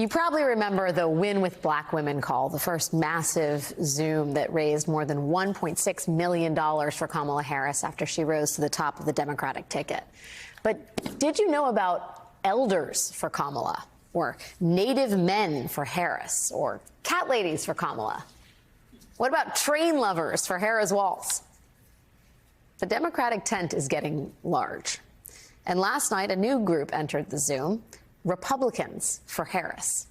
You probably remember the Win with Black Women call, the first massive Zoom that raised more than $1.6 million for Kamala Harris after she rose to the top of the Democratic ticket. But did you know about elders for Kamala, or Native men for Harris, or cat ladies for Kamala? What about train lovers for Harris Walz? The Democratic tent is getting large. And last night, a new group entered the Zoom, Republicans for Harris.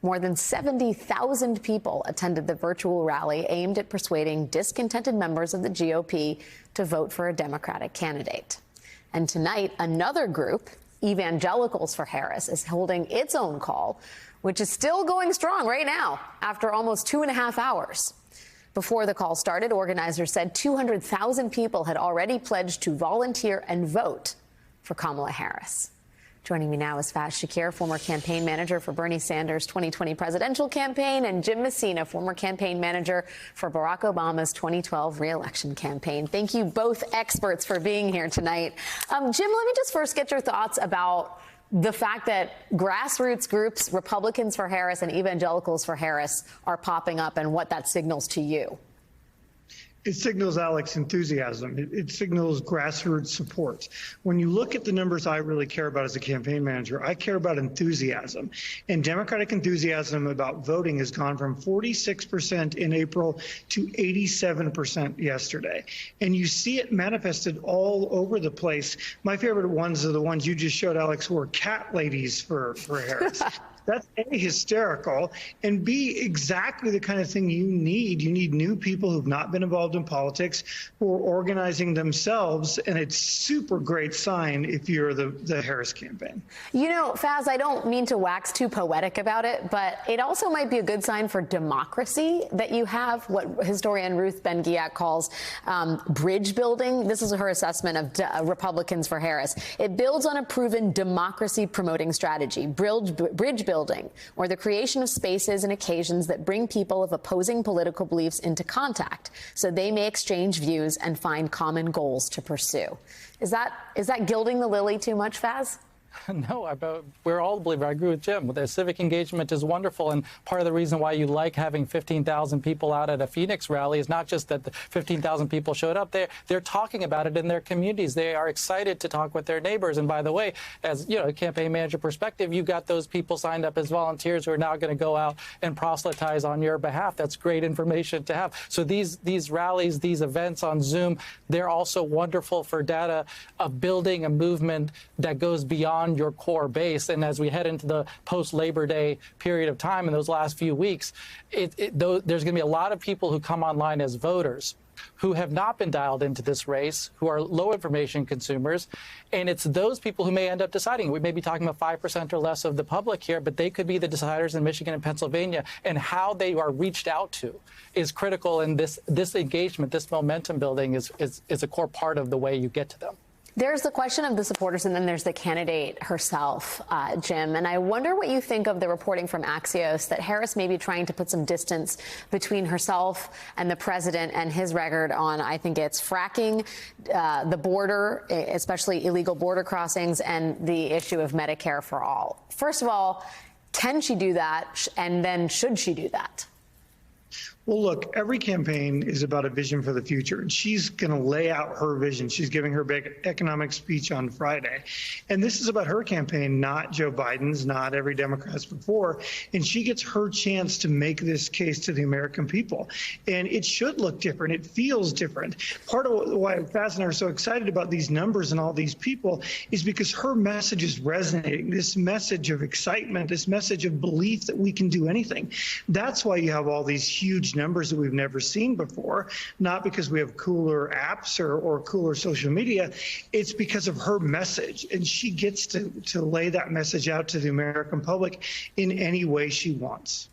More than 70,000 people attended the virtual rally aimed at persuading discontented members of the GOP to vote for a Democratic candidate. And tonight, another group, Evangelicals for Harris, is holding its own call, which is still going strong right now after almost 2.5 hours. Before the call started, organizers said 200,000 people had already pledged to volunteer and vote for Kamala Harris. Joining me now is Faz Shakir, former campaign manager for Bernie Sanders' 2020 presidential campaign, and Jim Messina, former campaign manager for Barack Obama's 2012 re-election campaign. Thank you both experts for being here tonight. Jim, let me just first get your thoughts about the fact that grassroots groups, Republicans for Harris and Evangelicals for Harris, are popping up and what that signals to you. It signals, Alex, enthusiasm. It signals grassroots support. When you look at the numbers I really care about as a campaign manager, I care about enthusiasm. And Democratic enthusiasm about voting has gone from 46% in April to 87% yesterday. And you see it manifested all over the place. My favorite ones are the ones you just showed, Alex, who are cat ladies for Harris. That's A, hysterical, and B, exactly the kind of thing you need. You need new people who've not been involved in politics, who are organizing themselves, and it's super great sign if you're the Harris campaign. You know, Faz, I don't mean to wax too poetic about it, but it also might be a good sign for democracy that you have what historian Ruth Ben-Ghiat calls bridge building. This is her assessment of Republicans for Harris. It builds on a proven democracy-promoting strategy, bridge building, or the creation of spaces and occasions that bring people of opposing political beliefs into contact so they may exchange views and find common goals to pursue. Is that gilding the lily too much, Faz? No, we're all believers. I agree with Jim. The civic engagement is wonderful, and part of the reason why you like having 15,000 people out at a Phoenix rally is not just that the 15,000 people showed up. They're talking about it in their communities. They are excited to talk with their neighbors. And by the way, as you know, a campaign manager perspective, you got those people signed up as volunteers who are now going to go out and proselytize on your behalf. That's great information to have. So these rallies, these events on Zoom, they're also wonderful for data of building a movement that goes beyond your core base. And as we head into the post-Labor Day period of time in those last few weeks, there's going to be a lot of people who come online as voters who have not been dialed into this race, who are low information consumers. And it's those people who may end up deciding. We may be talking about 5% or less of the public here, but they could be the deciders in Michigan and Pennsylvania. And how they are reached out to is critical. And this engagement, this momentum building is a core part of the way you get to them. There's the question of the supporters, and then there's the candidate herself, Jim. And I wonder what you think of the reporting from Axios that Harris may be trying to put some distance between herself and the president and his record on, I think it's fracking, the border, especially illegal border crossings, and the issue of Medicare for all. First of all, can she do that? And then should she do that? Well, look, every campaign is about a vision for the future, and she's going to lay out her vision. She's giving her big economic speech on Friday. And this is about her campaign, not Joe Biden's, not every Democrat's before. And she gets her chance to make this case to the American people. And it should look different. It feels different. Part of why Faz and I are so excited about these numbers and all these people is because her message is resonating, this message of excitement, this message of belief that we can do anything. That's why you have all these huge numbers that we've never seen before, not because we have cooler apps or cooler social media. It's because of her message, and she gets to lay that message out to the American public in any way she wants.